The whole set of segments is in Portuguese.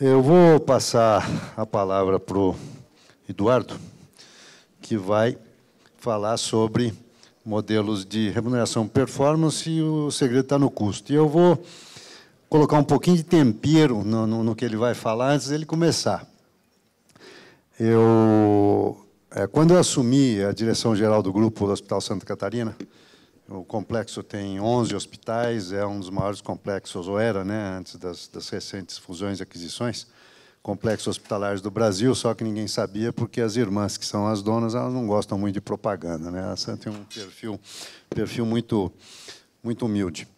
Eu vou passar a palavra para o Eduardo, que vai falar sobre modelos de remuneração performance e o segredo está no custo. E eu vou colocar um pouquinho de tempero no que ele vai falar antes dele começar. Quando eu assumi a direção-geral do grupo do Hospital Santa Catarina, o complexo tem 11 hospitais, é um dos maiores complexos, ou era, né, antes das recentes fusões e aquisições, complexos hospitalares do Brasil, só que ninguém sabia, porque as irmãs, que são as donas, elas não gostam muito de propaganda, né? Elas têm um perfil muito humilde.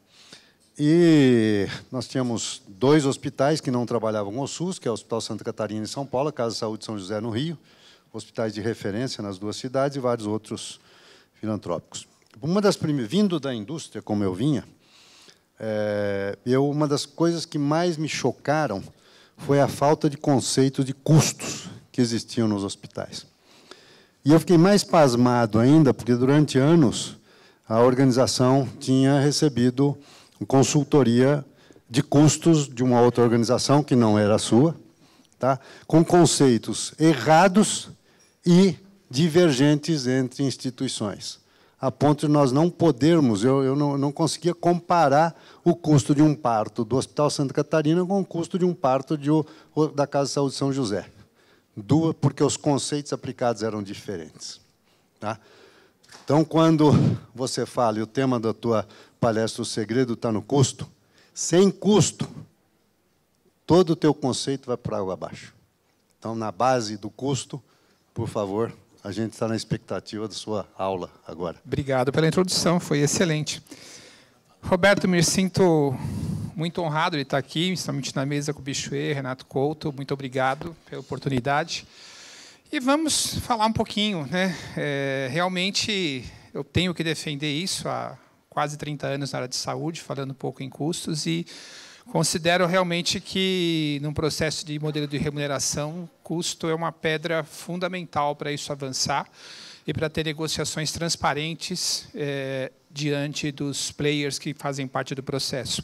E nós tínhamos 2 hospitais que não trabalhavam com o SUS, que é o Hospital Santa Catarina em São Paulo, a Casa de Saúde São José no Rio, hospitais de referência nas 2 cidades e vários outros filantrópicos. Vindo da indústria, como eu vinha, uma das coisas que mais me chocaram foi a falta de conceito de custos que existiam nos hospitais. E eu fiquei mais pasmado ainda, porque, durante anos, a organização tinha recebido consultoria de custos de uma outra organização, que não era a sua, tá? Com conceitos errados e divergentes entre instituições, a ponto de nós não podermos, eu não conseguia comparar o custo de um parto do Hospital Santa Catarina com o custo de um parto da Casa de Saúde São José. Porque os conceitos aplicados eram diferentes. Tá? Então, quando você fala, e o tema da tua palestra, o segredo está no custo, sem custo, todo o teu conceito vai para água abaixo. Então, na base do custo, por favor, a gente está na expectativa da sua aula agora. Obrigado pela introdução, foi excelente. Roberto, me sinto muito honrado de estar aqui, estamos na mesa com o Bichuê, Renato Couto, muito obrigado pela oportunidade. E vamos falar um pouquinho, né? Realmente, eu tenho que defender isso há quase 30 anos na área de saúde, falando um pouco em custos, e considero realmente que, num processo de modelo de remuneração, custo é uma pedra fundamental para isso avançar e para ter negociações transparentes diante dos players que fazem parte do processo.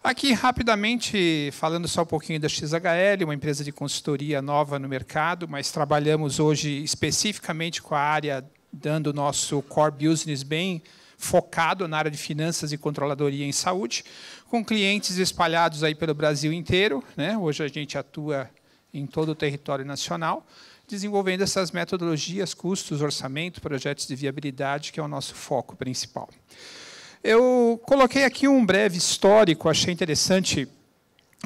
Aqui, rapidamente, falando só um pouquinho da XHL, uma empresa de consultoria nova no mercado, mas trabalhamos hoje especificamente com a área, dando o nosso core business bem focado na área de finanças e controladoria em saúde, com clientes espalhados aí pelo Brasil inteiro, né? Hoje a gente atua em todo o território nacional, desenvolvendo essas metodologias, custos, orçamento, projetos de viabilidade, que é o nosso foco principal. Eu coloquei aqui um breve histórico, achei interessante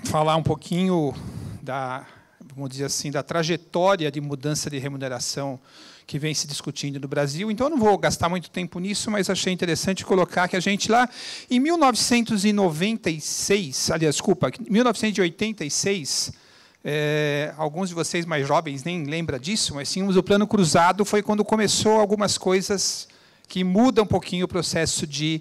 falar um pouquinho vamos dizer assim, da trajetória de mudança de remuneração que vem se discutindo no Brasil. Então, eu não vou gastar muito tempo nisso, mas achei interessante colocar que a gente lá, em 1996, aliás, desculpa, 1986, alguns de vocês mais jovens nem lembram disso, mas tínhamos o Plano Cruzado, foi quando começou algumas coisas que mudam um pouquinho o processo de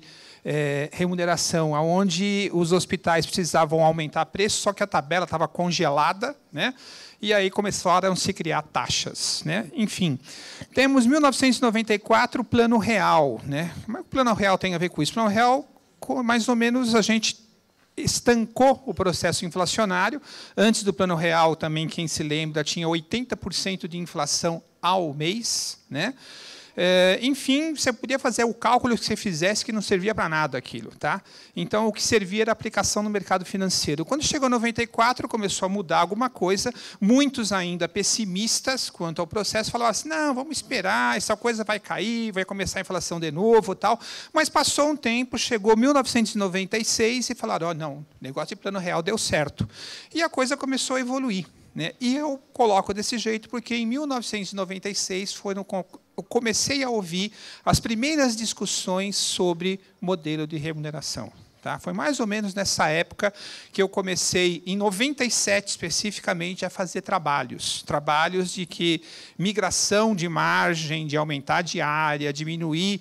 remuneração, onde os hospitais precisavam aumentar preço, só que a tabela estava congelada, né? E aí começaram a se criar taxas, né? Enfim, temos 1994, o Plano Real, né? Como é que o Plano Real tem a ver com isso? O Plano Real, mais ou menos, a gente estancou o processo inflacionário. Antes do Plano Real, também, quem se lembra, tinha 80% de inflação ao mês, né? Enfim, você podia fazer o cálculo que você fizesse que não servia para nada aquilo. Tá? Então, o que servia era a aplicação no mercado financeiro. Quando chegou em 94, começou a mudar alguma coisa, muitos ainda pessimistas quanto ao processo, falavam assim, não, vamos esperar, essa coisa vai cair, vai começar a inflação de novo, tal. Mas passou um tempo, chegou 1996 e falaram, oh, não, o negócio de Plano Real deu certo. E a coisa começou a evoluir. Né? E eu coloco desse jeito porque, em 1996, eu comecei a ouvir as primeiras discussões sobre modelo de remuneração. Tá? Foi mais ou menos nessa época que eu comecei, em 97 especificamente, a fazer trabalhos de que migração de margem, de aumentar a diária, diminuir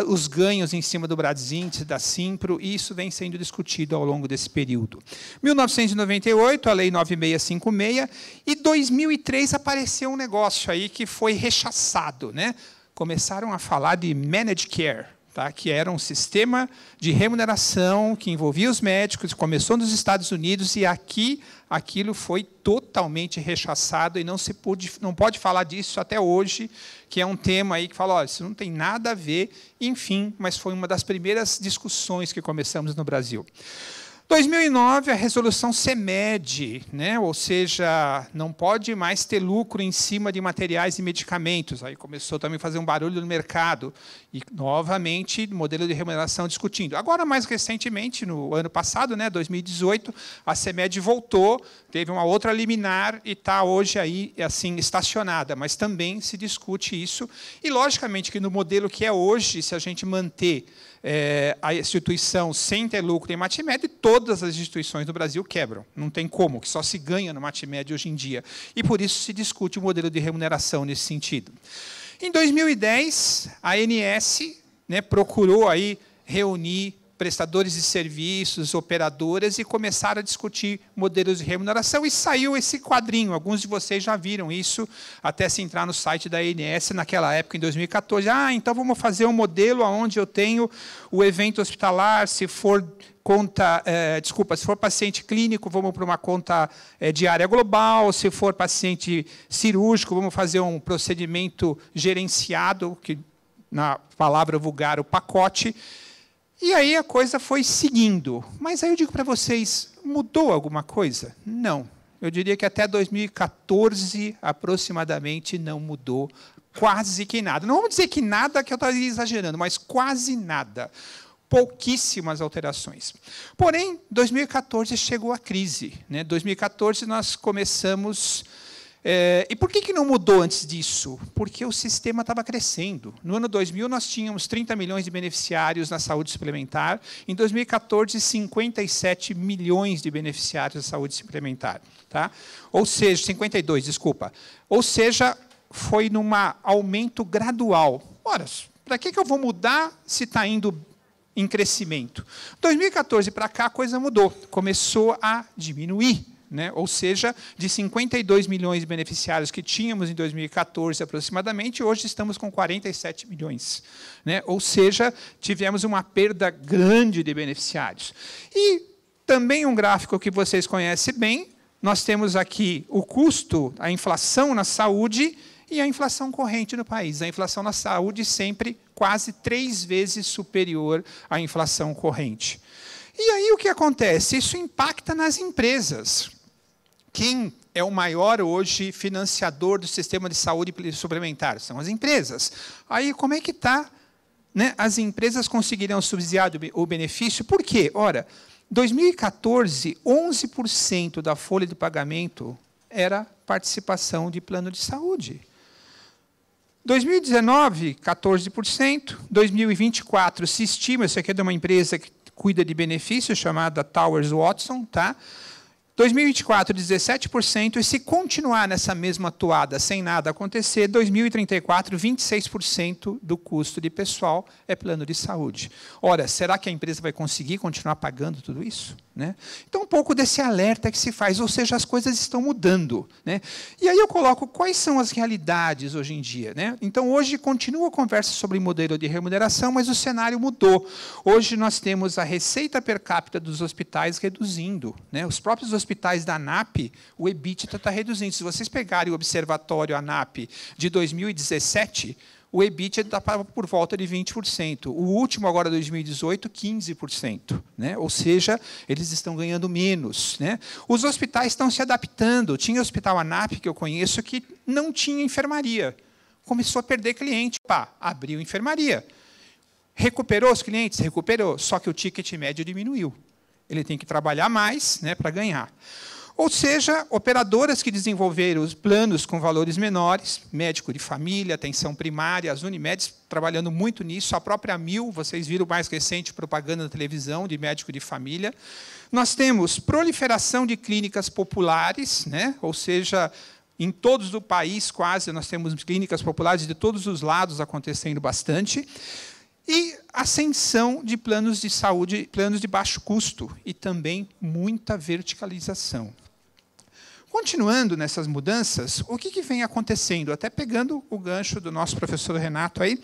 os ganhos em cima do Bradesíndice, da Simpro, e isso vem sendo discutido ao longo desse período. 1998, a Lei 9656, e 2003 apareceu um negócio aí que foi rechaçado, né? Começaram a falar de managed care. tá? Que era um sistema de remuneração que envolvia os médicos, começou nos Estados Unidos e aqui aquilo foi totalmente rechaçado e não pode falar disso até hoje, que é um tema aí que fala, olha, isso não tem nada a ver, enfim, mas foi uma das primeiras discussões que começamos no Brasil. 2009, a resolução CMED, né? Ou seja, não pode mais ter lucro em cima de materiais e medicamentos. Aí começou também a fazer um barulho no mercado. E, novamente, modelo de remuneração discutindo. Agora, mais recentemente, no ano passado, né, 2018, a CMED voltou, teve uma outra liminar e está hoje aí, assim, estacionada. Mas também se discute isso. E, logicamente, que no modelo que é hoje, se a gente manter a instituição sem ter lucro em Matimed, todas as instituições do Brasil quebram. Não tem como, que só se ganha no Matimed hoje em dia. E, por isso, se discute o modelo de remuneração nesse sentido. Em 2010, a ANS, né, procurou aí reunir prestadores de serviços, operadoras, e começaram a discutir modelos de remuneração, e saiu esse quadrinho. Alguns de vocês já viram isso, até se entrar no site da ANS, naquela época, em 2014. Ah, então vamos fazer um modelo onde eu tenho o evento hospitalar, se for se for paciente clínico, vamos para uma conta diária global, se for paciente cirúrgico, vamos fazer um procedimento gerenciado, que, na palavra vulgar, o pacote. E aí a coisa foi seguindo. Mas aí eu digo para vocês, mudou alguma coisa? Não. Eu diria que até 2014, aproximadamente, não mudou quase que nada. Não vamos dizer que nada, que eu estaria exagerando, mas quase nada. Pouquíssimas alterações. Porém, 2014 chegou a crise. Né? 2014 nós começamos... e por que não mudou antes disso? Porque o sistema estava crescendo. No ano 2000, nós tínhamos 30 milhões de beneficiários na saúde suplementar. Em 2014, 57 milhões de beneficiários na saúde suplementar. Tá? Ou seja, 52, desculpa. Ou seja, foi num aumento gradual. Ora, para que eu vou mudar se está indo em crescimento? 2014 para cá, a coisa mudou. Começou a diminuir. Né? Ou seja, de 52 milhões de beneficiários que tínhamos em 2014, aproximadamente, hoje estamos com 47 milhões. Né? Ou seja, tivemos uma perda grande de beneficiários. E também um gráfico que vocês conhecem bem, nós temos aqui o custo, a inflação na saúde e a inflação corrente no país. A inflação na saúde sempre quase 3 vezes superior à inflação corrente. E aí o que acontece? Isso impacta nas empresas. Quem é o maior hoje financiador do sistema de saúde suplementar? São as empresas. Aí, como é que está? Né? As empresas conseguirão subsidiar o benefício? Por quê? Ora, 2014, 11% da folha de pagamento era participação de plano de saúde. 2019, 14%. 2024, se estima, isso aqui é de uma empresa que cuida de benefícios, chamada Towers Watson, tá? 2024, 17%, e se continuar nessa mesma toada, sem nada acontecer, 2034, 26% do custo de pessoal é plano de saúde. Ora, será que a empresa vai conseguir continuar pagando tudo isso? Né? Então, um pouco desse alerta que se faz, ou seja, as coisas estão mudando. Né? E aí eu coloco quais são as realidades hoje em dia. Né? Então, hoje continua a conversa sobre modelo de remuneração, mas o cenário mudou. Hoje nós temos a receita per capita dos hospitais reduzindo. Né? Os próprios hospitais da ANAP, o EBITDA está reduzindo. Se vocês pegarem o observatório ANAP de 2017, o EBITDA está por volta de 20%. O último, agora, 2018, 15%. Né? Ou seja, eles estão ganhando menos. Né? Os hospitais estão se adaptando. Tinha hospital ANAP, que eu conheço, que não tinha enfermaria. Começou a perder cliente. Pá, abriu enfermaria. Recuperou os clientes? Recuperou. Só que o ticket médio diminuiu. Ele tem que trabalhar mais, né, para ganhar. Ou seja, operadoras que desenvolveram os planos com valores menores, médico de família, atenção primária, as Unimedes trabalhando muito nisso, a própria Mil, vocês viram mais recente propaganda na televisão de médico de família. Nós temos proliferação de clínicas populares, né? Ou seja, em todos o país quase nós temos clínicas populares de todos os lados acontecendo bastante. E ascensão de planos de saúde, planos de baixo custo, e também muita verticalização. Continuando nessas mudanças, o que vem acontecendo? Até pegando o gancho do nosso professor Renato aí,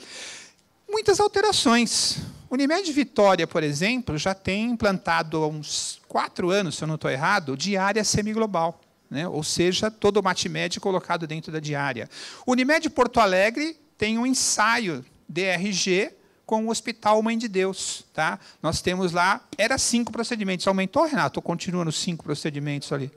muitas alterações. Unimed Vitória, por exemplo, já tem implantado há uns 4 anos, se eu não estou errado, diária semiglobal, né? Ou seja, todo o MatMed colocado dentro da diária. Unimed Porto Alegre tem um ensaio DRG com o Hospital Mãe de Deus. Tá? Nós temos lá, era 5 procedimentos. Aumentou, Renato? Ou continua nos 5 procedimentos ali?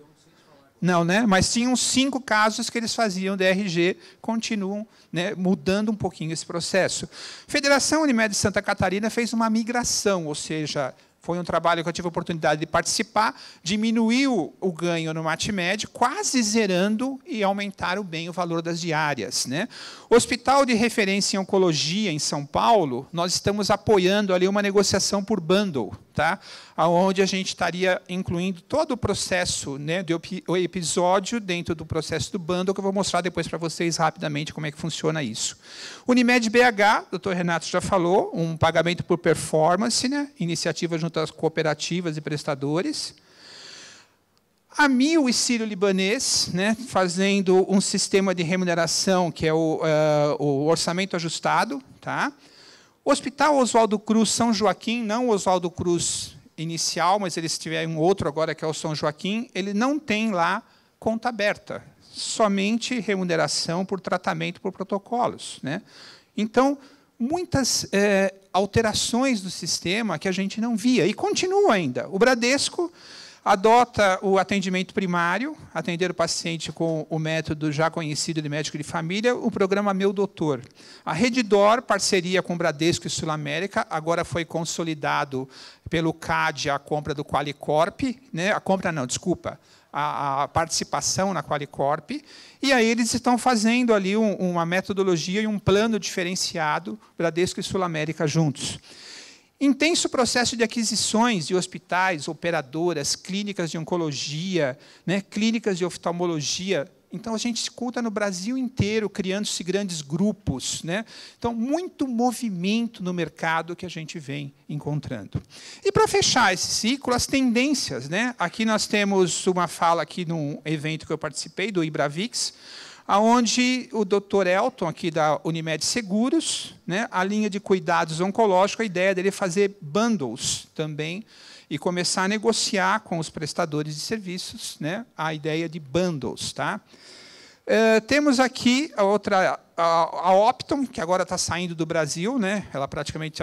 Não, né? Mas tinham 5 casos que eles faziam DRG, continuam, né, mudando um pouquinho esse processo. Federação Unimed de Santa Catarina fez uma migração, ou seja, foi um trabalho que eu tive a oportunidade de participar, diminuiu o ganho no MatMed, quase zerando, e aumentaram bem o valor das diárias, né? Hospital de Referência em Oncologia, em São Paulo, nós estamos apoiando ali uma negociação por bundle, tá? Onde a gente estaria incluindo todo o processo, né, o episódio dentro do processo do bundle, que eu vou mostrar depois para vocês rapidamente como é que funciona isso. Unimed BH, o Dr. Renato já falou, um pagamento por performance, né, iniciativa junto às cooperativas e prestadores. A Mil e Sírio-Libanês, né, fazendo um sistema de remuneração, que é o orçamento ajustado. Tá? O Hospital Oswaldo Cruz São Joaquim, não o Oswaldo Cruz inicial, mas eles tiveram um outro agora, que é o São Joaquim, ele não tem lá conta aberta, somente remuneração por tratamento por protocolos. Né? Então, muitas alterações do sistema que a gente não via, e continua ainda. O Bradesco adota o atendimento primário, atender o paciente com o método já conhecido de médico de família, o programa Meu Doutor. A Redditor, parceria com o Bradesco e Sul América, agora foi consolidado pelo CAD a compra do Qualicorp, né? A participação na Qualicorp, e aí eles estão fazendo ali uma metodologia e um plano diferenciado, Bradesco e Sul América juntos. Intenso processo de aquisições de hospitais, operadoras, clínicas de oncologia, né, clínicas de oftalmologia. Então, a gente escuta no Brasil inteiro, criando-se grandes grupos. Né? Então, muito movimento no mercado que a gente vem encontrando. E, para fechar esse ciclo, as tendências. Né? Aqui nós temos uma fala aqui num evento que eu participei, do Ibravix, onde o Dr. Elton, aqui da Unimed Seguros, né, a linha de cuidados oncológicos, a ideia dele é fazer bundles também e começar a negociar com os prestadores de serviços, né, a ideia de bundles. Tá? Temos aqui a Optum, que agora está saindo do Brasil. Né, ela praticamente,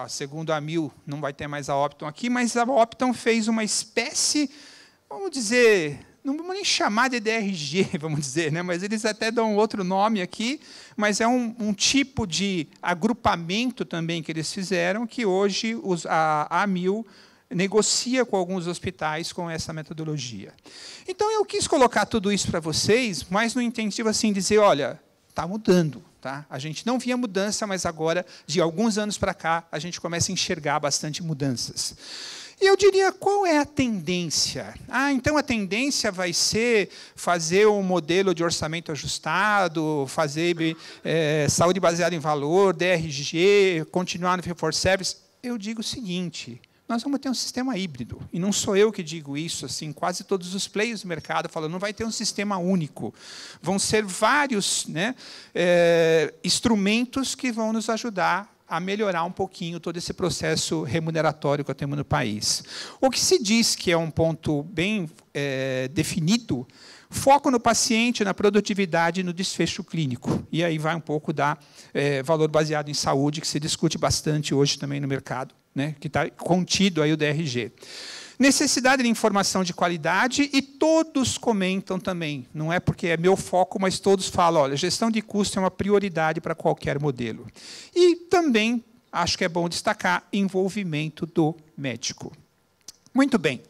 segundo a Mil, não vai ter mais a Optum aqui, mas a Optum fez uma espécie, vamos dizer, não vamos nem chamar de DRG, vamos dizer, né? Mas eles até dão outro nome aqui, mas é um tipo de agrupamento também que eles fizeram, que hoje a Amil negocia com alguns hospitais com essa metodologia. Então, eu quis colocar tudo isso para vocês, mas no intensivo assim, dizer, olha, está mudando. Tá? A gente não via mudança, mas agora, de alguns anos para cá, a gente começa a enxergar bastante mudanças. E eu diria, qual é a tendência? Então a tendência vai ser fazer um modelo de orçamento ajustado, fazer saúde baseada em valor, DRG, continuar no fee-for-service. Eu digo o seguinte, nós vamos ter um sistema híbrido. E não sou eu que digo isso, assim, quase todos os players do mercado falam, não vai ter um sistema único. Vão ser vários, né, instrumentos que vão nos ajudar a melhorar um pouquinho todo esse processo remuneratório que temos no país. O que se diz que é um ponto bem definido, foco no paciente, na produtividade e no desfecho clínico. E aí vai um pouco da valor baseado em saúde, que se discute bastante hoje também no mercado, né, que está contido aí o DRG. Necessidade de informação de qualidade, e todos comentam também, não é porque é meu foco, mas todos falam, olha, gestão de custo é uma prioridade para qualquer modelo. E também, acho que é bom destacar, envolvimento do médico. Muito bem.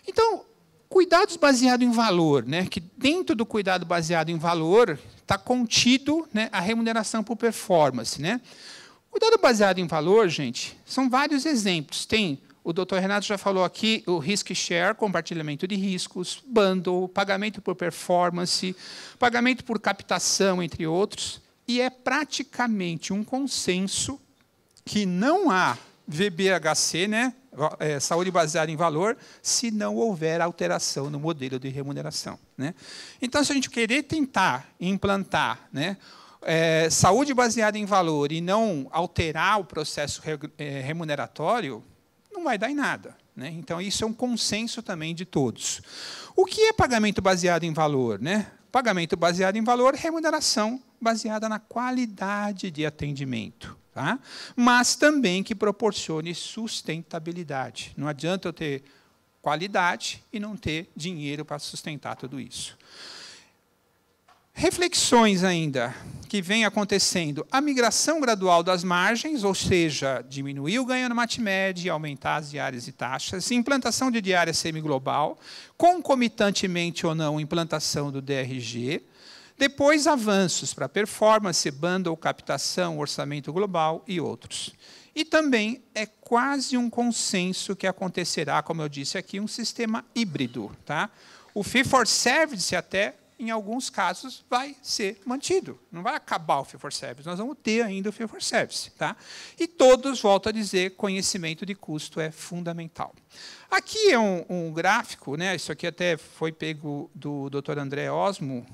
Então, cuidados baseados em valor, né, que dentro do cuidado baseado em valor está contido, né, a remuneração por performance. Né? Cuidado baseado em valor, gente, são vários exemplos. Tem o Dr. Renato já falou aqui, o risk share, compartilhamento de riscos, bundle, pagamento por performance, pagamento por captação, entre outros. E é praticamente um consenso que não há VBHC, né, saúde baseada em valor, se não houver alteração no modelo de remuneração. Né? Então, se a gente querer tentar implantar, né, saúde baseada em valor e não alterar o processo remuneratório, não vai dar em nada, né? Então, isso é um consenso também de todos. O que é pagamento baseado em valor, né? Pagamento baseado em valor, remuneração baseada na qualidade de atendimento, tá? Mas também que proporcione sustentabilidade. Não adianta eu ter qualidade e não ter dinheiro para sustentar tudo isso. Reflexões ainda que vem acontecendo. A migração gradual das margens, ou seja, diminuir o ganho no MATMED e aumentar as diárias e taxas, implantação de diária semiglobal, concomitantemente ou não, implantação do DRG, depois avanços para performance, bundle, captação, orçamento global e outros. E também é quase um consenso que acontecerá, como eu disse aqui, um sistema híbrido, tá? O fee for service até, em alguns casos, vai ser mantido. Não vai acabar o fee for service, nós vamos ter ainda o fee for service, tá? E todos, volto a dizer, conhecimento de custo é fundamental. Aqui é um gráfico, né? Isso aqui até foi pego do Dr. André Osmo,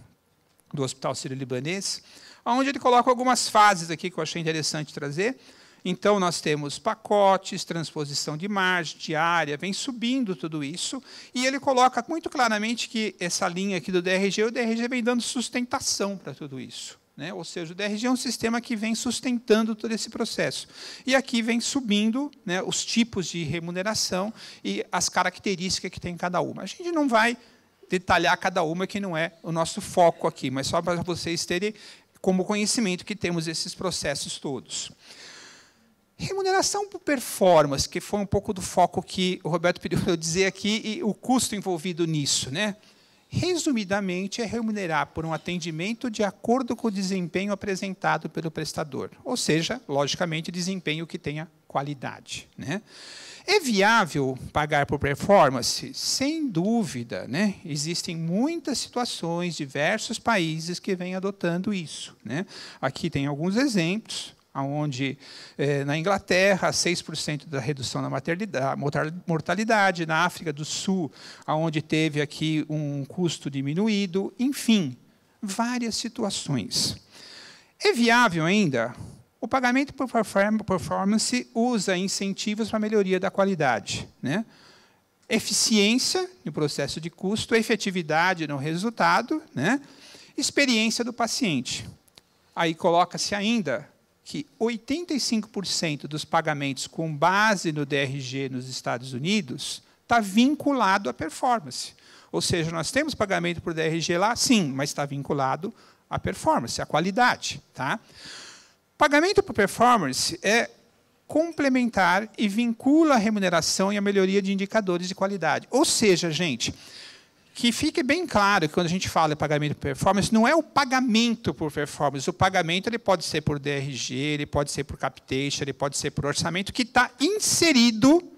do Hospital Sírio-Libanês, onde ele coloca algumas fases aqui que eu achei interessante trazer. Então, nós temos pacotes, transposição de margem, diária, vem subindo tudo isso, e ele coloca muito claramente que essa linha aqui do DRG, o DRG vem dando sustentação para tudo isso, né? Ou seja, o DRG é um sistema que vem sustentando todo esse processo. E aqui vem subindo, né, os tipos de remuneração e as características que tem cada uma. A gente não vai detalhar cada uma, que não é o nosso foco aqui, mas só para vocês terem como conhecimento que temos esses processos todos. Remuneração por performance, que foi um pouco do foco que o Roberto pediu para eu dizer aqui, e o custo envolvido nisso, né? Resumidamente, é remunerar por um atendimento de acordo com o desempenho apresentado pelo prestador. Ou seja, logicamente, desempenho que tenha qualidade, né? É viável pagar por performance? Sem dúvida, né? Existem muitas situações, diversos países que vêm adotando isso, né? Aqui tem alguns exemplos, onde, na Inglaterra, 6% da redução da mortalidade, na África do Sul, onde teve aqui um custo diminuído, enfim, várias situações. É viável ainda? O pagamento por performance usa incentivos para a melhoria da qualidade, né? Eficiência no processo de custo, efetividade no resultado, né? Experiência do paciente. Aí coloca-se ainda que 85% dos pagamentos com base no DRG nos Estados Unidos está vinculado à performance. Ou seja, nós temos pagamento por DRG lá, sim, mas está vinculado à performance, à qualidade, tá? Pagamento por performance é complementar e vincula a remuneração e a melhoria de indicadores de qualidade. Ou seja, gente, que fique bem claro que quando a gente fala em pagamento por performance, não é o pagamento por performance. O pagamento ele pode ser por DRG, ele pode ser por capitation, ele pode ser por orçamento, que está inserido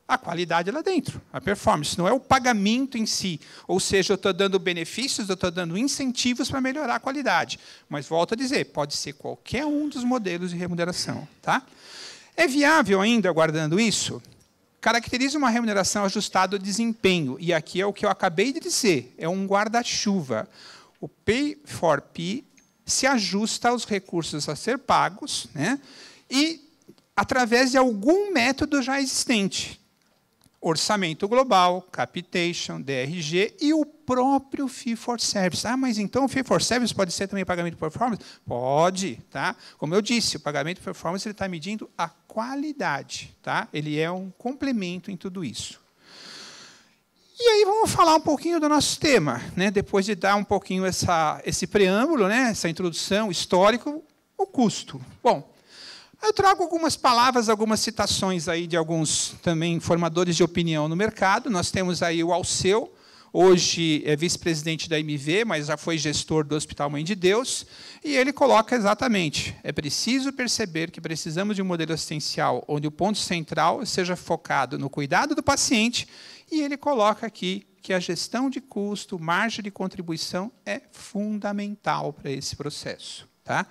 a qualidade lá dentro, a performance. Não é o pagamento em si. Ou seja, eu estou dando benefícios, eu estou dando incentivos para melhorar a qualidade. Mas, volto a dizer, pode ser qualquer um dos modelos de remuneração, tá? É viável ainda, guardando isso? Caracteriza uma remuneração ajustada ao desempenho. E aqui é o que eu acabei de dizer, é um guarda-chuva. O Pay for P se ajusta aos recursos a ser pagos, né? E através de algum método já existente. Orçamento global, capitation, DRG e o próprio fee for service. Ah, mas então o fee for service pode ser também pagamento por performance? Pode, tá? Como eu disse, o pagamento por performance ele está medindo a qualidade, tá? Ele é um complemento em tudo isso. E aí vamos falar um pouquinho do nosso tema, né? Depois de dar um pouquinho esse preâmbulo, né? Essa introdução histórico, o custo. Bom, eu trago algumas palavras, algumas citações aí de alguns também formadores de opinião no mercado. Nós temos aí o Alceu, hoje é vice-presidente da MV, mas já foi gestor do Hospital Mãe de Deus, e ele coloca exatamente, é preciso perceber que precisamos de um modelo assistencial onde o ponto central seja focado no cuidado do paciente, e ele coloca aqui que a gestão de custo, margem de contribuição é fundamental para esse processo, tá?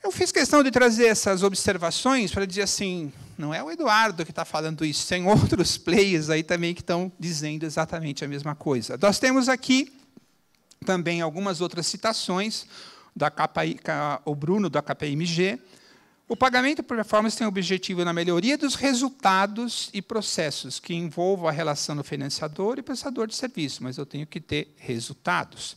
Eu fiz questão de trazer essas observações para dizer assim, não é o Eduardo que está falando isso, tem outros players aí também que estão dizendo exatamente a mesma coisa. Nós temos aqui também algumas outras citações o Bruno, da KPMG. O pagamento por performance tem o objetivo na melhoria dos resultados e processos que envolvam a relação do financiador e prestador de serviço, mas eu tenho que ter resultados.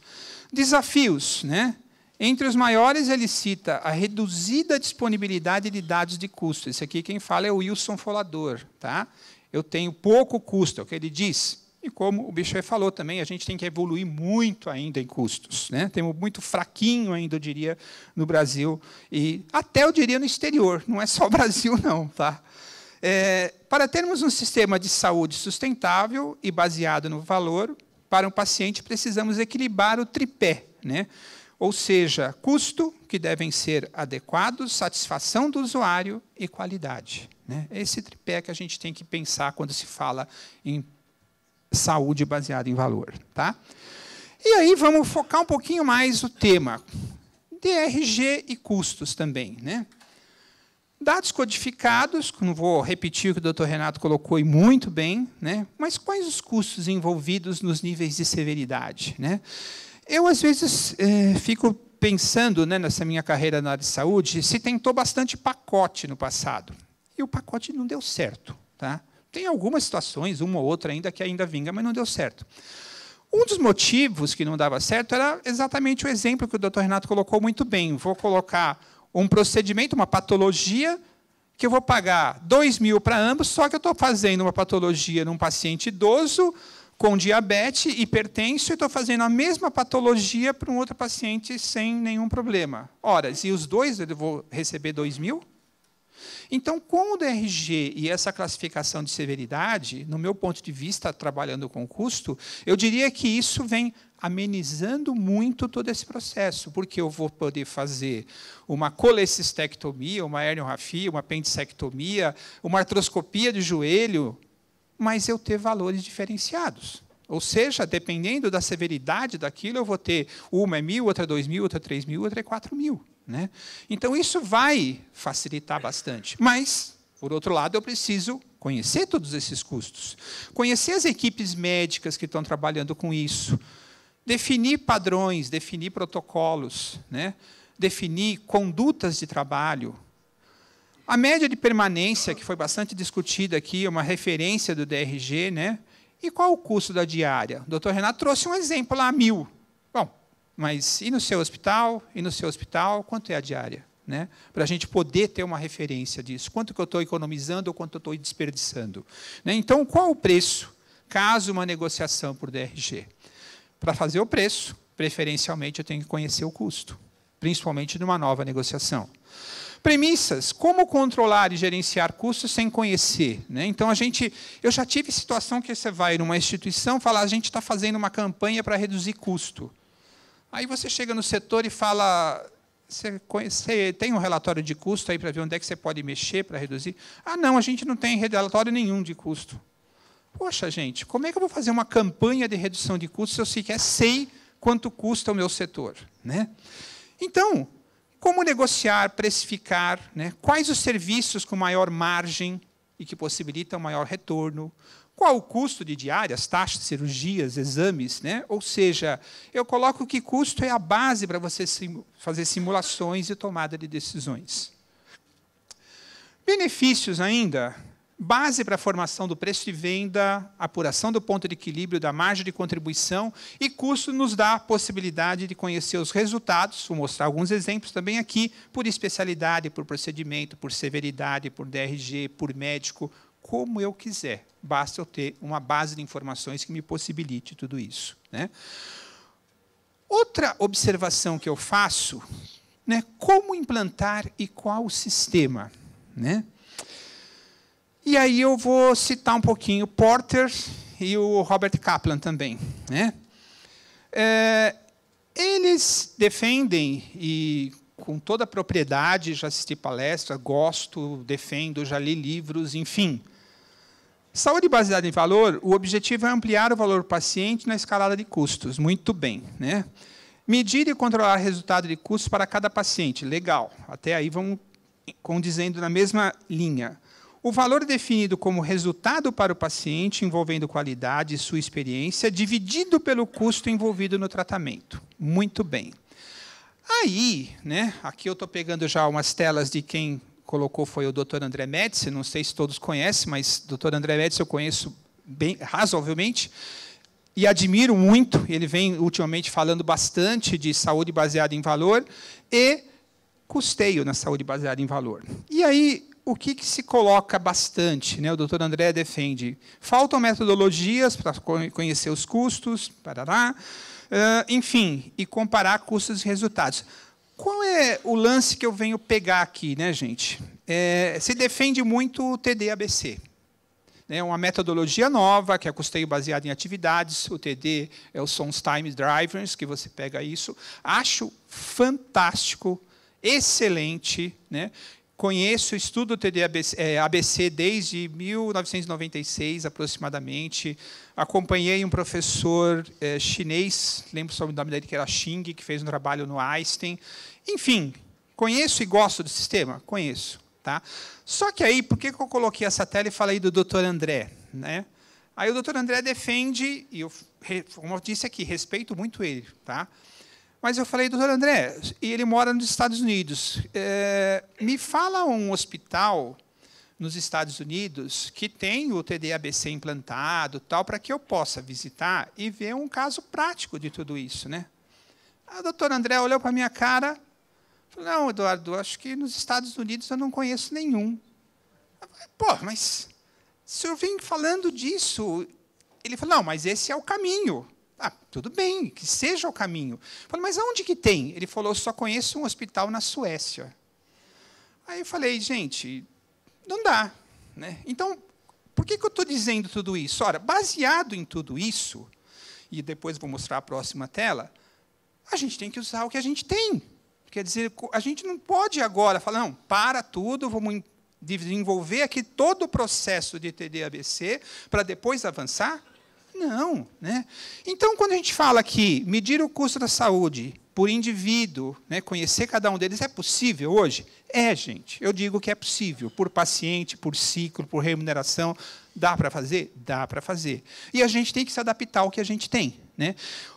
Desafios, né? Entre os maiores, ele cita a reduzida disponibilidade de dados de custo. Esse aqui quem fala é o Wilson Folador. Tá? Eu tenho pouco custo, é o que ele diz. E como o Bichot falou também, a gente tem que evoluir muito ainda em custos. Né? Temos muito fraquinho ainda, eu diria, no Brasil. E até, eu diria, no exterior. Não é só o Brasil, não. Tá? Para termos um sistema de saúde sustentável e baseado no valor, para um paciente, precisamos equilibrar o tripé. Né? Ou seja, custo, que devem ser adequados, satisfação do usuário e qualidade. Né? Esse tripé que a gente tem que pensar quando se fala em saúde baseada em valor. Tá? E aí vamos focar um pouquinho mais o tema. DRG e custos também. Né? Dados codificados, não vou repetir o que o Dr. Renato colocou e muito bem, né? Mas quais os custos envolvidos nos níveis de severidade? Né? Eu, às vezes, fico pensando, né, nessa minha carreira na área de saúde, se tentou bastante pacote no passado. E o pacote não deu certo. Tá? Tem algumas situações, uma ou outra ainda, que ainda vinga, mas não deu certo. Um dos motivos que não dava certo era exatamente o exemplo que o Dr. Renato colocou muito bem. Vou colocar um procedimento, uma patologia, que eu vou pagar 2.000 para ambos, só que eu estou fazendo uma patologia num paciente idoso, com diabetes, hipertenso, e estou fazendo a mesma patologia para um outro paciente sem nenhum problema. Ora, e os dois eu vou receber 2.000? Então, com o DRG e essa classificação de severidade, no meu ponto de vista, trabalhando com custo, eu diria que isso vem amenizando muito todo esse processo, porque eu vou poder fazer uma colecistectomia, uma herniorrafia, uma apendicectomia, uma artroscopia de joelho, mas eu ter valores diferenciados. Ou seja, dependendo da severidade daquilo, eu vou ter uma é 1.000, outra é 2.000, outra é 3.000, outra é 4.000. Né? Então, isso vai facilitar bastante. Mas, por outro lado, eu preciso conhecer todos esses custos. Conhecer as equipes médicas que estão trabalhando com isso. Definir padrões, definir protocolos, né? Definir condutas de trabalho. A média de permanência, que foi bastante discutida aqui, é uma referência do DRG, né? E qual o custo da diária? O Dr. Renato trouxe um exemplo lá, 1.000. Bom, mas e no seu hospital? E no seu hospital, quanto é a diária? Né? Para a gente poder ter uma referência disso. Quanto que eu estou economizando ou quanto eu estou desperdiçando? Né? Então, qual o preço, caso uma negociação por DRG? Para fazer o preço, preferencialmente, eu tenho que conhecer o custo, principalmente numa nova negociação. Premissas, como controlar e gerenciar custos sem conhecer. Né? Então, eu já tive situação que você vai numa instituição e fala, a gente está fazendo uma campanha para reduzir custo. Aí você chega no setor e fala, você tem um relatório de custo aí para ver onde é que você pode mexer para reduzir? Ah, não, a gente não tem relatório nenhum de custo. Poxa, gente, como é que eu vou fazer uma campanha de redução de custos se eu sequer sei quanto custa o meu setor? Né? Então, como negociar, precificar, né? Quais os serviços com maior margem e que possibilitam maior retorno? Qual o custo de diárias, taxas, cirurgias, exames? Né? Ou seja, eu coloco que custo é a base para você fazer simulações e tomada de decisões. Benefícios ainda. Base para a formação do preço de venda, apuração do ponto de equilíbrio da margem de contribuição e custo nos dá a possibilidade de conhecer os resultados, vou mostrar alguns exemplos também aqui, por especialidade, por procedimento, por severidade, por DRG, por médico, como eu quiser. Basta eu ter uma base de informações que me possibilite tudo isso. Né? Outra observação que eu faço, né, como implantar e qual o sistema? Né? E aí eu vou citar um pouquinho o Porter e o Robert Kaplan também. Né? Eles defendem, e com toda a propriedade, já assisti palestras, gosto, defendo, já li livros, enfim. Saúde baseada em valor, o objetivo é ampliar o valor do paciente na escalada de custos. Muito bem. Né? Medir e controlar o resultado de custos para cada paciente. Legal. Até aí vamos condizendo na mesma linha. O valor definido como resultado para o paciente, envolvendo qualidade e sua experiência, dividido pelo custo envolvido no tratamento. Muito bem. Aí, né, aqui eu estou pegando já umas telas de quem colocou foi o Dr. André Médici, não sei se todos conhecem, mas o Dr. André Médici eu conheço bem, razoavelmente, e admiro muito. Ele vem ultimamente falando bastante de saúde baseada em valor e custeio na saúde baseada em valor. E aí, o que se coloca bastante, né? O Dr. André defende, faltam metodologias para conhecer os custos, parará, enfim, e comparar custos e resultados. Qual é o lance que eu venho pegar aqui, né, gente? Se defende muito o TD-ABC. É uma metodologia nova, que é custeio baseado em atividades. O TD é o Sons Time Drivers, que você pega isso. Acho fantástico, excelente, né? Conheço, estudo o TD-ABC desde 1996, aproximadamente. Acompanhei um professor chinês, lembro só o nome dele, que era Xing, que fez um trabalho no Einstein. Enfim, conheço e gosto do sistema? Conheço. Tá? Só que aí, por que eu coloquei essa tela e falei do Dr. André? Né? Aí o Dr. André defende, e eu, como eu disse aqui, respeito muito ele. Tá? Mas eu falei, doutor André, e ele mora nos Estados Unidos. Me fala um hospital nos Estados Unidos que tem o TD-ABC implantado, tal, para que eu possa visitar e ver um caso prático de tudo isso. Né? Aí o doutor André olhou para a minha cara e falou, não, Eduardo, acho que nos Estados Unidos eu não conheço nenhum. Eu falei, pô, mas o senhor vem falando disso. Ele falou, não, mas esse é o caminho. Ah, tudo bem, que seja o caminho. Eu falei, mas aonde que tem? Ele falou, eu só conheço um hospital na Suécia. Aí eu falei, gente, não dá. Né? Então, por que eu estou dizendo tudo isso? Ora, baseado em tudo isso, e depois vou mostrar a próxima tela, a gente tem que usar o que a gente tem. Quer dizer, a gente não pode agora falar, não, para tudo, vamos desenvolver aqui todo o processo de TD-ABC para depois avançar. Não. Né? Então, quando a gente fala que medir o custo da saúde por indivíduo, né, conhecer cada um deles, é possível hoje? É, gente. Eu digo que é possível. Por paciente, por ciclo, por remuneração. Dá para fazer? Dá para fazer. E a gente tem que se adaptar ao que a gente tem. Né?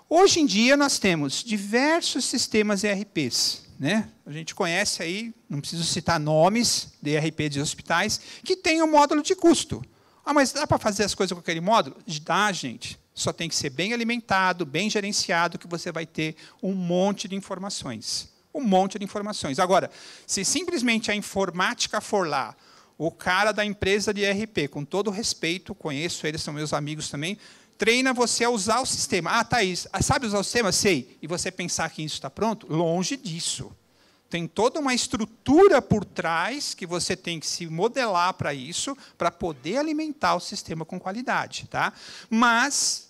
Hoje em dia, nós temos diversos sistemas ERPs. Né? A gente conhece aí, não preciso citar nomes de ERP de hospitais, que têm um módulo de custo. Ah, mas dá para fazer as coisas com aquele módulo? Dá, gente. Só tem que ser bem alimentado, bem gerenciado, que você vai ter um monte de informações. Um monte de informações. Agora, se simplesmente a informática for lá, o cara da empresa de ERP, com todo o respeito, conheço eles, são meus amigos também, treina você a usar o sistema. Ah, Thaís, sabe usar o sistema? Sei. E você pensar que isso está pronto? Longe disso. Tem toda uma estrutura por trás que você tem que se modelar para isso, para poder alimentar o sistema com qualidade. Tá? Mas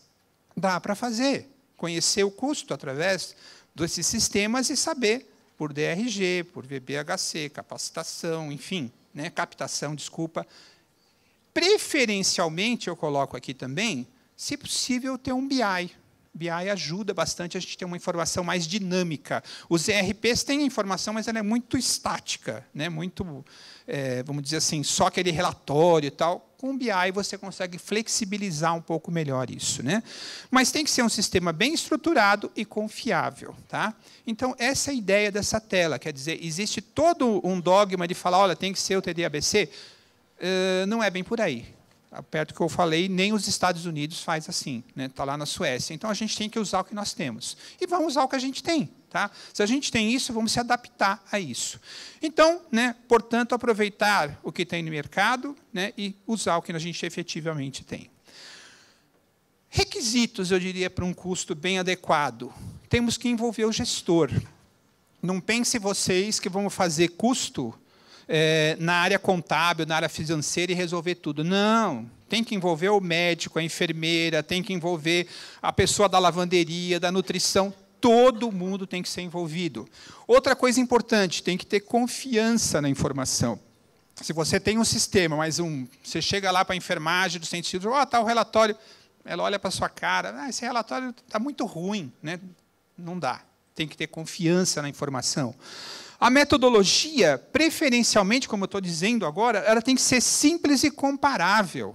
dá para fazer. Conhecer o custo através desses sistemas e saber por DRG, por VBHC, capacitação, enfim, né, captação, desculpa. Preferencialmente, eu coloco aqui também, se possível, ter um BI. BI ajuda bastante a gente ter uma informação mais dinâmica. Os ERPs têm a informação, mas ela é muito estática, né? Muito, vamos dizer assim, só aquele relatório e tal. Com o BI você consegue flexibilizar um pouco melhor isso. Né? Mas tem que ser um sistema bem estruturado e confiável. Tá? Então, essa é a ideia dessa tela. Quer dizer, existe todo um dogma de falar, olha, tem que ser o TD-ABC. Não é bem por aí. Perto do que eu falei, nem os Estados Unidos faz assim, né? Está lá na Suécia. Então, a gente tem que usar o que nós temos. E vamos usar o que a gente tem. Tá? Se a gente tem isso, vamos se adaptar a isso. Então, né, portanto, aproveitar o que tem no mercado, né, e usar o que a gente efetivamente tem. Requisitos, eu diria, para um custo bem adequado. Temos que envolver o gestor. Não pense vocês que vamos fazer custo na área contábil, na área financeira e resolver tudo. Não, tem que envolver o médico, a enfermeira, tem que envolver a pessoa da lavanderia, da nutrição, todo mundo tem que ser envolvido. Outra coisa importante, tem que ter confiança na informação. Se você tem um sistema, mas você chega lá para a enfermagem do centro de saúde, está o relatório, ela olha para a sua cara, esse relatório está muito ruim. Né? Não dá, tem que ter confiança na informação. A metodologia, preferencialmente, como eu estou dizendo agora, ela tem que ser simples e comparável.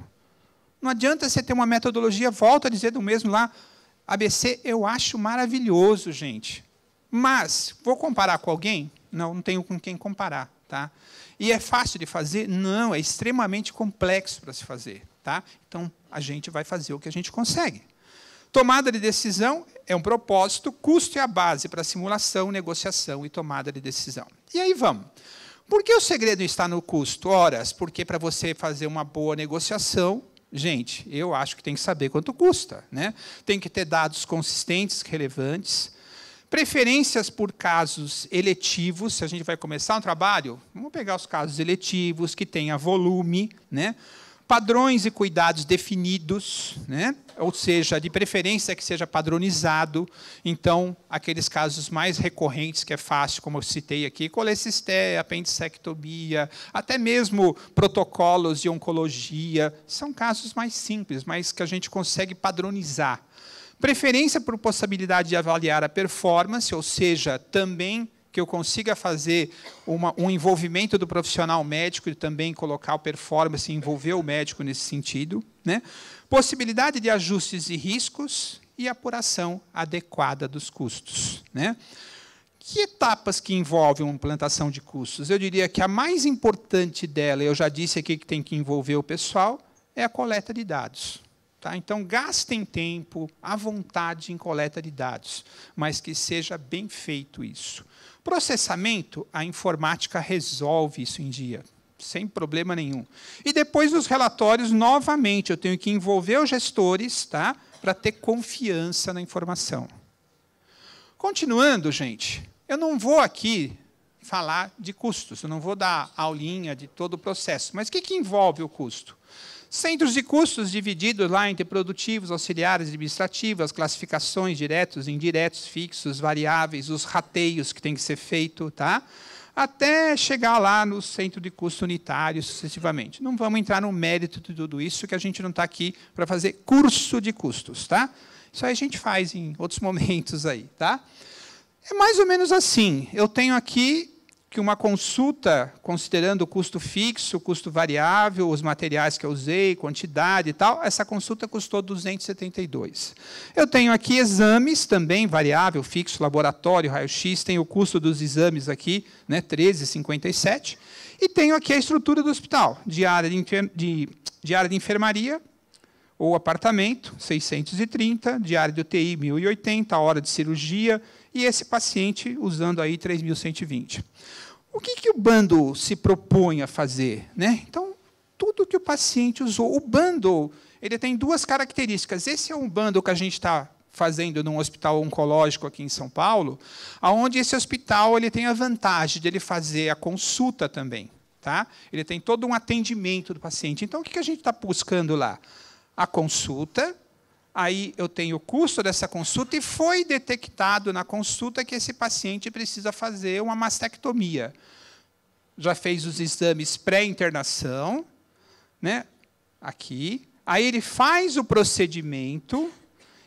Não adianta você ter uma metodologia, volto a dizer do mesmo lá, ABC, eu acho maravilhoso, gente. Mas, vou comparar com alguém? Não tenho com quem comparar. Tá? E é fácil de fazer? Não, é extremamente complexo para se fazer. Tá? Então, a gente vai fazer o que a gente consegue. Tomada de decisão é um propósito, custo é a base para simulação, negociação e tomada de decisão. E aí vamos. Por que o segredo está no custo? Horas, porque para você fazer uma boa negociação, gente, eu acho que tem que saber quanto custa. Né? Tem que ter dados consistentes, relevantes. Preferências por casos eletivos. Se a gente vai começar um trabalho, vamos pegar os casos eletivos, que tenha volume, né? Padrões e cuidados definidos, né? Ou seja, de preferência que seja padronizado. Então, aqueles casos mais recorrentes, que é fácil, como eu citei aqui, colecisteia, apendicectomia, até mesmo protocolos de oncologia, são casos mais simples, mas que a gente consegue padronizar. Preferência por possibilidade de avaliar a performance, ou seja, também que eu consiga fazer um envolvimento do profissional médico e também colocar a performance e envolver o médico nesse sentido. Né? Possibilidade de ajustes e riscos e apuração adequada dos custos. Né? Que etapas que envolvem uma implantação de custos? Eu diria que a mais importante dela, eu já disse aqui que tem que envolver o pessoal, é a coleta de dados. Tá? Então, gastem tempo à vontade em coleta de dados, mas que seja bem feito isso. Processamento, a informática resolve isso em dia, sem problema nenhum. E depois os relatórios, novamente, eu tenho que envolver os gestores, tá? Para ter confiança na informação. Continuando, gente, eu não vou aqui falar de custos, eu não vou dar aulinha de todo o processo, mas o que envolve o custo? Centros de custos divididos lá entre produtivos, auxiliares, administrativos, as classificações, diretos, indiretos, fixos, variáveis, os rateios que tem que ser feito, tá? Até chegar lá no centro de custo unitário, sucessivamente. Não vamos entrar no mérito de tudo isso, que a gente não está aqui para fazer curso de custos. Tá? Isso aí a gente faz em outros momentos. Aí, tá? É mais ou menos assim. Eu tenho aqui que uma consulta, considerando o custo fixo, o custo variável, os materiais que eu usei, quantidade e tal, essa consulta custou 272. Eu tenho aqui exames também, variável, fixo, laboratório, raio-x, tem o custo dos exames aqui, né, 13,57, e tenho aqui a estrutura do hospital, diária de enfermaria, ou apartamento, 630, diária de UTI, 1.080, hora de cirurgia, e esse paciente usando aí 3.120. O que o bundle se propõe a fazer? Né? Então, tudo que o paciente usou. O bundle ele tem duas características. Esse é um bundle que a gente está fazendo num hospital oncológico aqui em São Paulo, onde esse hospital ele tem a vantagem de ele fazer a consulta também. Tá? Ele tem todo um atendimento do paciente. Então, o que a gente está buscando lá? A consulta. Aí eu tenho o custo dessa consulta e foi detectado na consulta que esse paciente precisa fazer uma mastectomia. Já fez os exames pré-internação, né? Aqui. Aí ele faz o procedimento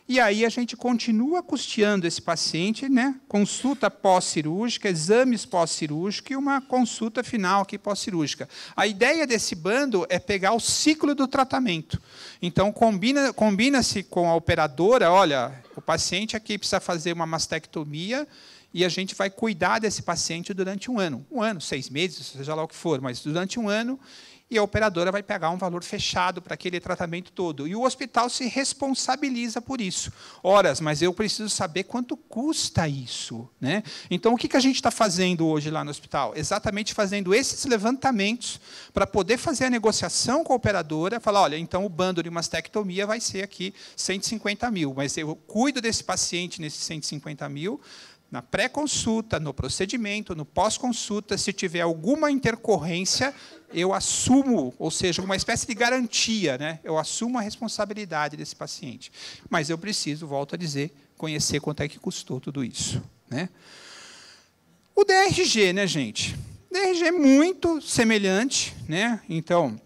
e aí a gente continua custeando esse paciente, né? Consulta pós-cirúrgica, exames pós-cirúrgica e uma consulta final aqui pós-cirúrgica. A ideia desse bundle é pegar o ciclo do tratamento. Então, combina-se com a operadora, olha, o paciente aqui precisa fazer uma mastectomia e a gente vai cuidar desse paciente durante 1 ano. 1 ano, 6 meses, seja lá o que for, mas durante 1 ano, e a operadora vai pegar um valor fechado para aquele tratamento todo. E o hospital se responsabiliza por isso. Horas, mas eu preciso saber quanto custa isso. Né? Então, o que a gente está fazendo hoje lá no hospital? Exatamente fazendo esses levantamentos para poder fazer a negociação com a operadora, falar, olha, então o bundle de mastectomia vai ser aqui 150 mil, mas eu cuido desse paciente nesses 150 mil, na pré-consulta, no procedimento, no pós-consulta, se tiver alguma intercorrência, eu assumo, ou seja, uma espécie de garantia, né? Eu assumo a responsabilidade desse paciente. Mas eu preciso, volto a dizer, conhecer quanto é que custou tudo isso. Né? O DRG, né, gente? O DRG é muito semelhante, né? Então,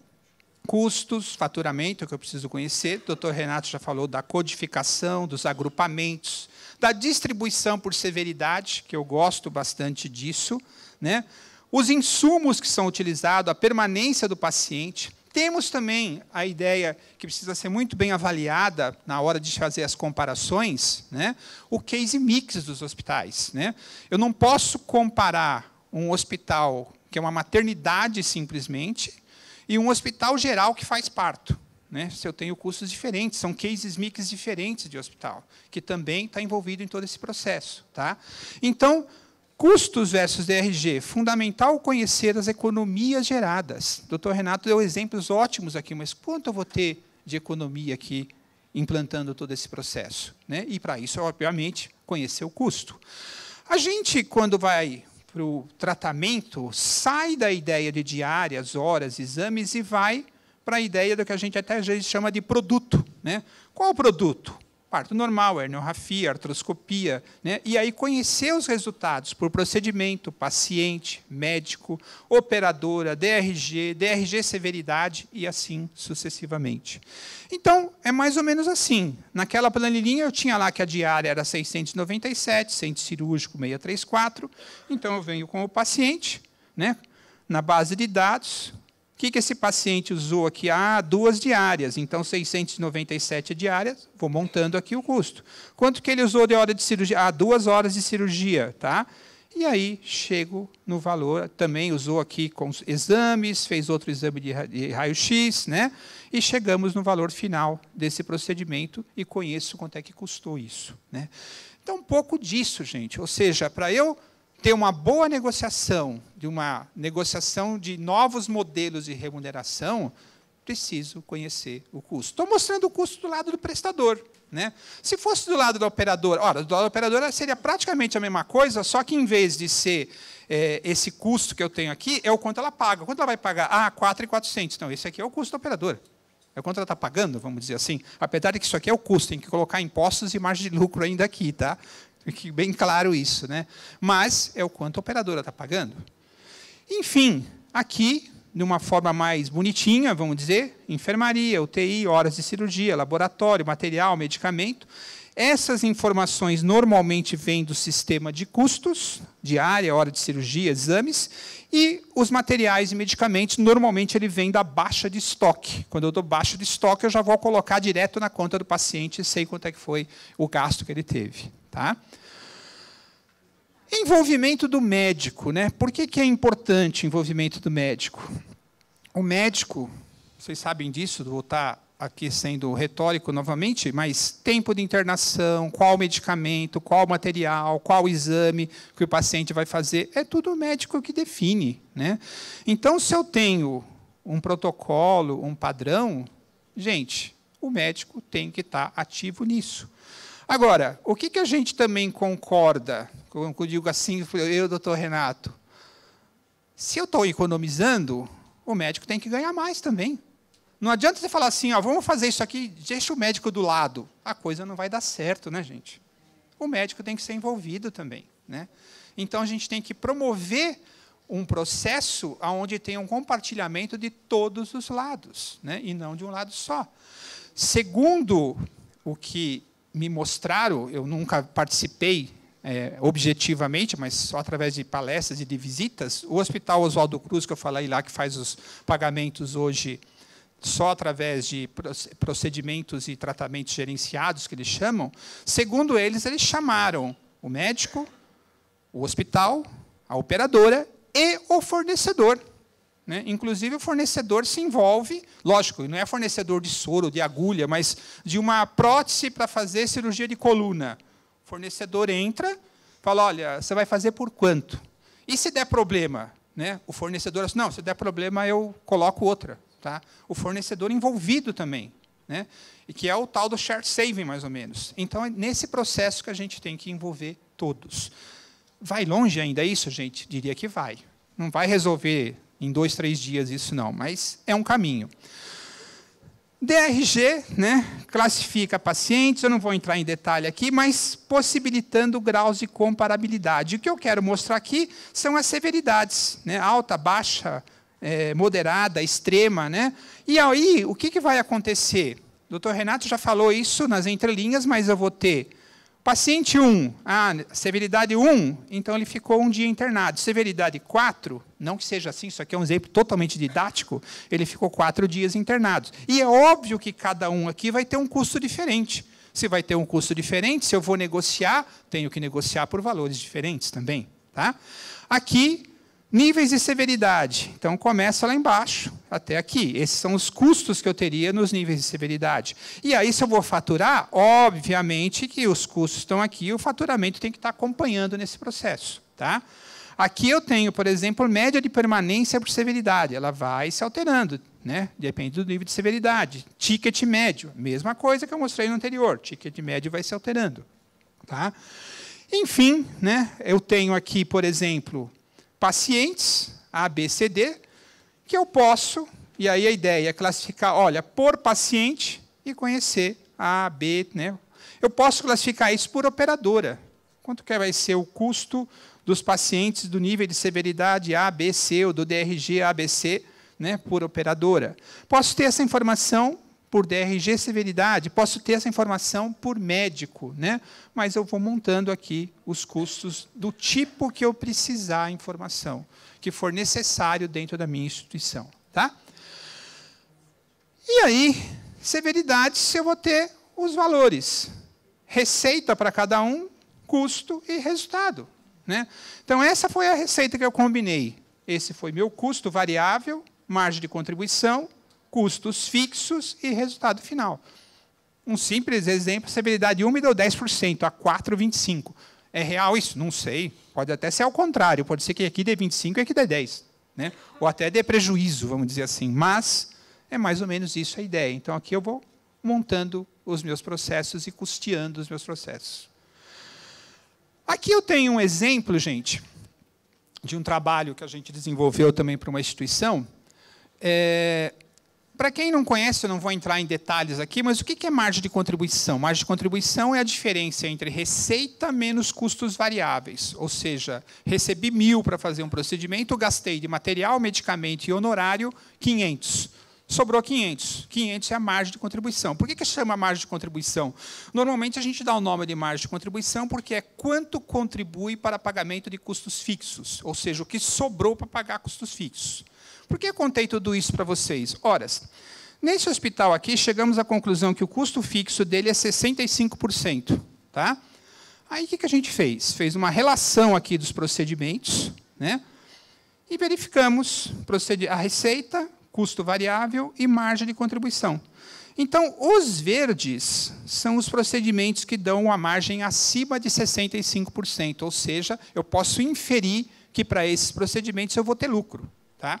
custos, faturamento, que eu preciso conhecer. O doutor Renato já falou da codificação, dos agrupamentos, da distribuição por severidade, que eu gosto bastante disso, né? Os insumos que são utilizados, a permanência do paciente, Temos também a ideia que precisa ser muito bem avaliada na hora de fazer as comparações, né? O case mix dos hospitais, né? Eu não posso comparar um hospital que é uma maternidade simplesmente e um hospital geral que faz parto, né? Se eu tenho custos diferentes, são cases mix diferentes de hospital, que também está envolvido em todo esse processo, tá? Então, custos versus DRG, fundamental conhecer as economias geradas. O Dr. Renato deu exemplos ótimos aqui, mas quanto eu vou ter de economia aqui implantando todo esse processo, né? E, para isso, obviamente, conhecer o custo. A gente, quando vai para o tratamento, sai da ideia de diárias, horas, exames, e vai para a ideia do que a gente até às vezes chama de produto, né? Qual o produto? Parto normal, herniorrafia, artroscopia, né? E aí conhecer os resultados por procedimento, paciente, médico, operadora, DRG severidade e assim sucessivamente. Então, é mais ou menos assim. Naquela planilhinha eu tinha lá que a diária era 697, centro cirúrgico 634. Então, eu venho com o paciente, né? Na base de dados. O que esse paciente usou aqui? 2 diárias, então 697 diárias, vou montando aqui o custo. Quanto que ele usou de hora de cirurgia? 2 horas de cirurgia, tá? E aí chego no valor, também usou aqui com exames, fez outro exame de raio-x, né? E chegamos no valor final desse procedimento e conheço quanto é que custou isso, né? Então, um pouco disso, gente. Ou seja, para eu ter uma boa negociação, de novos modelos de remuneração, preciso conhecer o custo. Estou mostrando o custo do lado do prestador, né? Se fosse do lado da operadora, do lado da operadora seria praticamente a mesma coisa, só que em vez de ser esse custo que eu tenho aqui, é o quanto ela paga. Quanto ela vai pagar? 4.400. Então, esse aqui é o custo da operadora. É quanto ela está pagando, vamos dizer assim. Apesar de que isso aqui é o custo, tem que colocar impostos e margem de lucro ainda aqui, tá? Fique bem claro isso, né? Mas é o quanto a operadora está pagando. Enfim, aqui, de uma forma mais bonitinha, vamos dizer, enfermaria, UTI, horas de cirurgia, laboratório, material, medicamento. Essas informações normalmente vêm do sistema de custos, diária, hora de cirurgia, exames, e os materiais e medicamentos, normalmente, ele vem da baixa de estoque. Quando eu dou baixa de estoque, eu já vou colocar direto na conta do paciente e sei quanto é que foi o gasto que ele teve. Tá? Envolvimento do médico, né? Por que é importante o envolvimento do médico? O médico, vocês sabem disso, vou estar aqui sendo retórico novamente, mas tempo de internação, qual medicamento, qual material, qual exame que o paciente vai fazer, é tudo o médico que define, né? Então, se eu tenho um protocolo, um padrão, gente, o médico tem que estar ativo nisso. Agora, o que a gente também concorda, quando eu digo assim, eu, doutor Renato, se eu estou economizando, o médico tem que ganhar mais também. Não adianta você falar assim, vamos fazer isso aqui, deixa o médico do lado. A coisa não vai dar certo, né, gente? O médico tem que ser envolvido também, né? Então, a gente tem que promover um processo onde tem um compartilhamento de todos os lados, né? E não de um lado só. Segundo o que me mostraram, eu nunca participei objetivamente, mas só através de palestras e de visitas, o Hospital Oswaldo Cruz, que eu falei lá, que faz os pagamentos hoje só através de procedimentos e tratamentos gerenciados, que eles chamam, segundo eles chamaram o médico, o hospital, a operadora e o fornecedor. Né? Inclusive, o fornecedor se envolve, lógico, não é fornecedor de soro, de agulha, mas de uma prótese para fazer cirurgia de coluna. O fornecedor entra, fala, olha, você vai fazer por quanto? E se der problema? Né? O fornecedor diz, não, se der problema, eu coloco outra. Tá? O fornecedor envolvido também, né? E que é o tal do share saving, mais ou menos. Então, é nesse processo que a gente tem que envolver todos. Vai longe ainda isso, gente? Diria que vai. Não vai resolver em 2, 3 dias isso, não, mas é um caminho. DRG, né, classifica pacientes, eu não vou entrar em detalhe aqui, mas possibilitando graus de comparabilidade. O que eu quero mostrar aqui são as severidades, né, alta, baixa, moderada, extrema. Né? E aí, o que vai acontecer? O doutor Renato já falou isso nas entrelinhas, mas eu vou ter Paciente 1, severidade 1, então ele ficou 1 dia internado. Severidade 4, não que seja assim, isso aqui é um exemplo totalmente didático, ele ficou 4 dias internado. E é óbvio que cada um aqui vai ter um custo diferente. Se vai ter um custo diferente, se eu vou negociar, tenho que negociar por valores diferentes também. Tá? Aqui, níveis de severidade. Então, começa lá embaixo, até aqui. Esses são os custos que eu teria nos níveis de severidade. E aí, se eu vou faturar, obviamente que os custos estão aqui, o faturamento tem que estar acompanhando nesse processo. Tá? Aqui eu tenho, por exemplo, média de permanência por severidade. Ela vai se alterando, né? Depende do nível de severidade. Ticket médio, mesma coisa que eu mostrei no anterior. Ticket médio vai se alterando. Tá? Enfim, né? Eu tenho aqui, por exemplo, pacientes, A, B, C, D, que eu posso, e aí a ideia é classificar, olha, por paciente e conhecer A, B. Né? Eu posso classificar isso por operadora. Quanto que vai ser o custo dos pacientes do nível de severidade A, B, C, ou do DRG ABC, né, por operadora. Posso ter essa informação por DRG severidade, posso ter essa informação por médico, né? Mas eu vou montando aqui os custos do tipo que eu precisar a informação, que for necessário dentro da minha instituição. Tá? E aí, severidades, eu vou ter os valores. Receita para cada um, custo e resultado. Né? Então, essa foi a receita que eu combinei. Esse foi meu custo variável, margem de contribuição, custos fixos e resultado final. Um simples exemplo, severidade 1 me deu 10%, a 4,25%. É real isso? Não sei. Pode até ser ao contrário. Pode ser que aqui dê 25% e aqui dê 10%. Né? Ou até dê prejuízo, vamos dizer assim. Mas é mais ou menos isso a ideia. Então, aqui eu vou montando os meus processos e custeando os meus processos. Aqui eu tenho um exemplo, gente, de um trabalho que a gente desenvolveu também para uma instituição. Para quem não conhece, eu não vou entrar em detalhes aqui, mas o que é margem de contribuição? Margem de contribuição é a diferença entre receita menos custos variáveis. Ou seja, recebi 1.000 para fazer um procedimento, gastei de material, medicamento e honorário 500. Sobrou 500. 500 é a margem de contribuição. Por que chama margem de contribuição? Normalmente, a gente dá o nome de margem de contribuição porque é quanto contribui para pagamento de custos fixos, ou seja, o que sobrou para pagar custos fixos. Por que eu contei tudo isso para vocês? Ora, nesse hospital aqui, chegamos à conclusão que o custo fixo dele é 65%. Tá? Aí, o que a gente fez? Fez uma relação aqui dos procedimentos, né? E verificamos a receita, custo variável e margem de contribuição. Então, os verdes são os procedimentos que dão a margem acima de 65%, ou seja, eu posso inferir que para esses procedimentos eu vou ter lucro. Tá?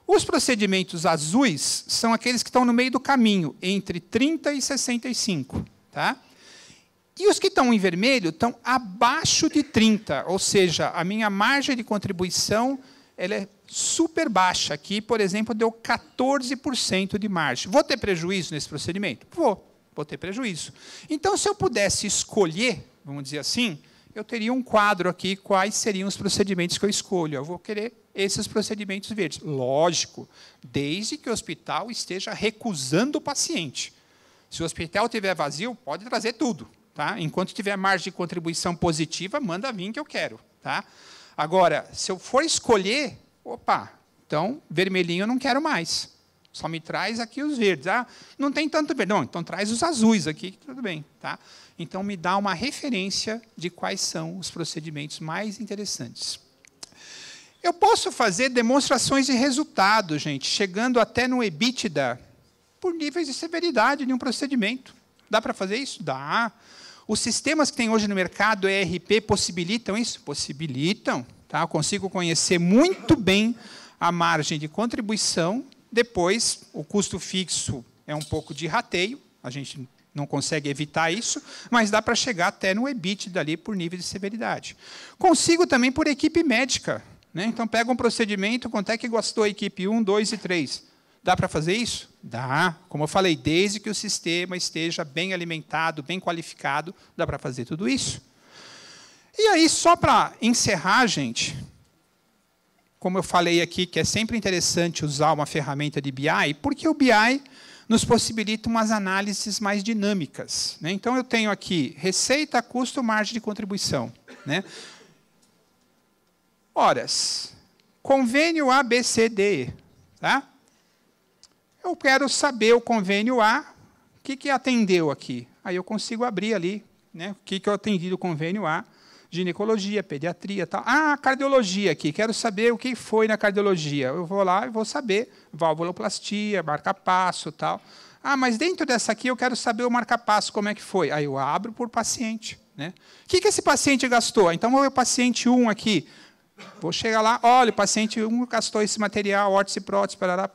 Os procedimentos azuis são aqueles que estão no meio do caminho, entre 30% e 65%. Tá? E os que estão em vermelho estão abaixo de 30%, ou seja, a minha margem de contribuição ela é super baixa. Aqui, por exemplo, deu 14% de margem. Vou ter prejuízo nesse procedimento? Vou ter prejuízo. Então, se eu pudesse escolher, vamos dizer assim, eu teria um quadro aqui, quais seriam os procedimentos que eu escolho. Eu vou querer esses procedimentos verdes. Lógico, desde que o hospital esteja recusando o paciente. Se o hospital estiver vazio, pode trazer tudo. Tá? Enquanto tiver margem de contribuição positiva, manda vir que eu quero. Tá? Agora, se eu for escolher, então, vermelhinho eu não quero mais. Só me traz aqui os verdes. Não tem tanto verde. Não, então traz os azuis aqui, que tudo bem. Tá? Então, me dá uma referência de quais são os procedimentos mais interessantes. Eu posso fazer demonstrações de resultado, gente, chegando até no EBITDA, por níveis de severidade de um procedimento. Dá para fazer isso? Dá. Os sistemas que tem hoje no mercado, ERP, possibilitam isso? Possibilitam. Tá? Eu consigo conhecer muito bem a margem de contribuição. Depois, o custo fixo é um pouco de rateio. A gente não consegue evitar isso, mas dá para chegar até no EBITDA ali por nível de severidade. Consigo também por equipe médica. Né? Então, pega um procedimento, quanto é que gastou a equipe 1, 2 e 3? Dá para fazer isso? Dá. Como eu falei, desde que o sistema esteja bem alimentado, bem qualificado, dá para fazer tudo isso. E aí, só para encerrar, gente, como eu falei aqui, que é sempre interessante usar uma ferramenta de BI, porque o BI nos possibilita umas análises mais dinâmicas, né? Então, eu tenho aqui receita, custo, margem de contribuição, né? Horas. Convênio A, B, C, D, E. Tá? Eu quero saber o convênio A, o que atendeu aqui. Aí eu consigo abrir ali, né, o que eu atendi do convênio A, ginecologia, pediatria, tal. Ah, cardiologia aqui, quero saber o que foi na cardiologia. Eu vou lá e vou saber, valvuloplastia, marca-passo, tal. Ah, mas dentro dessa aqui eu quero saber o marca-passo, como é que foi. Aí eu abro por paciente, né? O que esse paciente gastou? Então, vou ver o paciente 1 aqui. Vou chegar lá, olha, o paciente 1 gastou esse material, órtese, prótese, parará.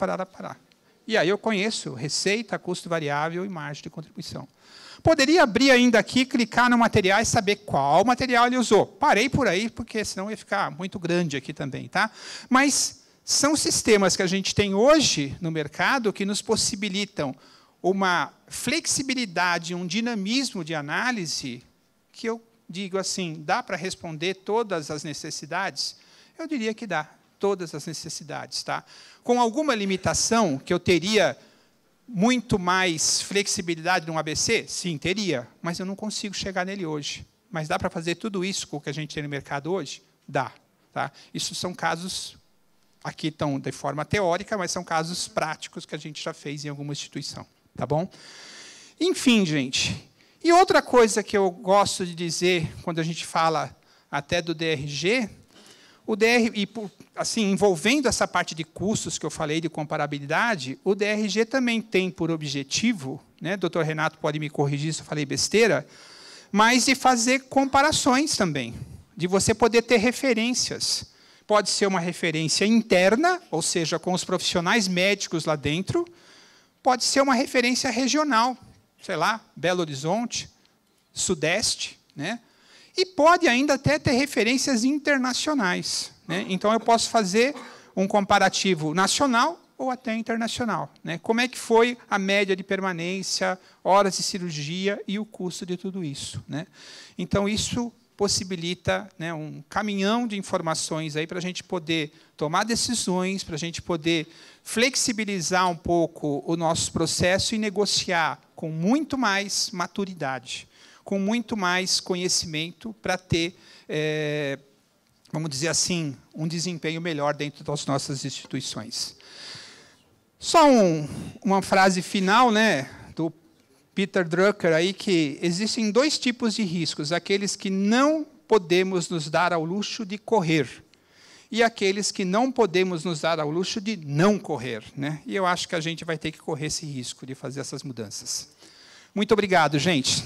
E aí eu conheço receita, custo variável e margem de contribuição. Poderia abrir ainda aqui, clicar no material e saber qual material ele usou. Parei por aí, porque senão ia ficar muito grande aqui também, tá? Mas são sistemas que a gente tem hoje no mercado que nos possibilitam uma flexibilidade, um dinamismo de análise que eu digo assim, dá para responder todas as necessidades? Eu diria que dá, todas as necessidades, tá? Com alguma limitação que eu teria muito mais flexibilidade no ABC? Sim, teria, mas eu não consigo chegar nele hoje. Mas dá para fazer tudo isso com o que a gente tem no mercado hoje? Dá. Tá? Isso são casos, aqui estão de forma teórica, mas são casos práticos que a gente já fez em alguma instituição. Tá bom? Enfim, gente. E outra coisa que eu gosto de dizer, quando a gente fala até do DRG, assim, envolvendo essa parte de custos que eu falei, de comparabilidade, o DRG também tem por objetivo, né, doutor Renato pode me corrigir se eu falei besteira, mas de fazer comparações também, de você poder ter referências. Pode ser uma referência interna, ou seja, com os profissionais médicos lá dentro, pode ser uma referência regional, sei lá, Belo Horizonte, Sudeste, né? E pode ainda até ter referências internacionais, né? Então, eu posso fazer um comparativo nacional ou até internacional, né? Como é que foi a média de permanência, horas de cirurgia e o custo de tudo isso, né? Então, isso possibilita, né, um caminhão de informações aí para a gente poder tomar decisões, para a gente poder flexibilizar um pouco o nosso processo e negociar com muito mais maturidade, com muito mais conhecimento para ter, vamos dizer assim, um desempenho melhor dentro das nossas instituições. Só uma frase final, né, do Peter Drucker, aí, que existem 2 tipos de riscos, aqueles que não podemos nos dar ao luxo de correr e aqueles que não podemos nos dar ao luxo de não correr, né? E eu acho que a gente vai ter que correr esse risco de fazer essas mudanças. Muito obrigado, gente.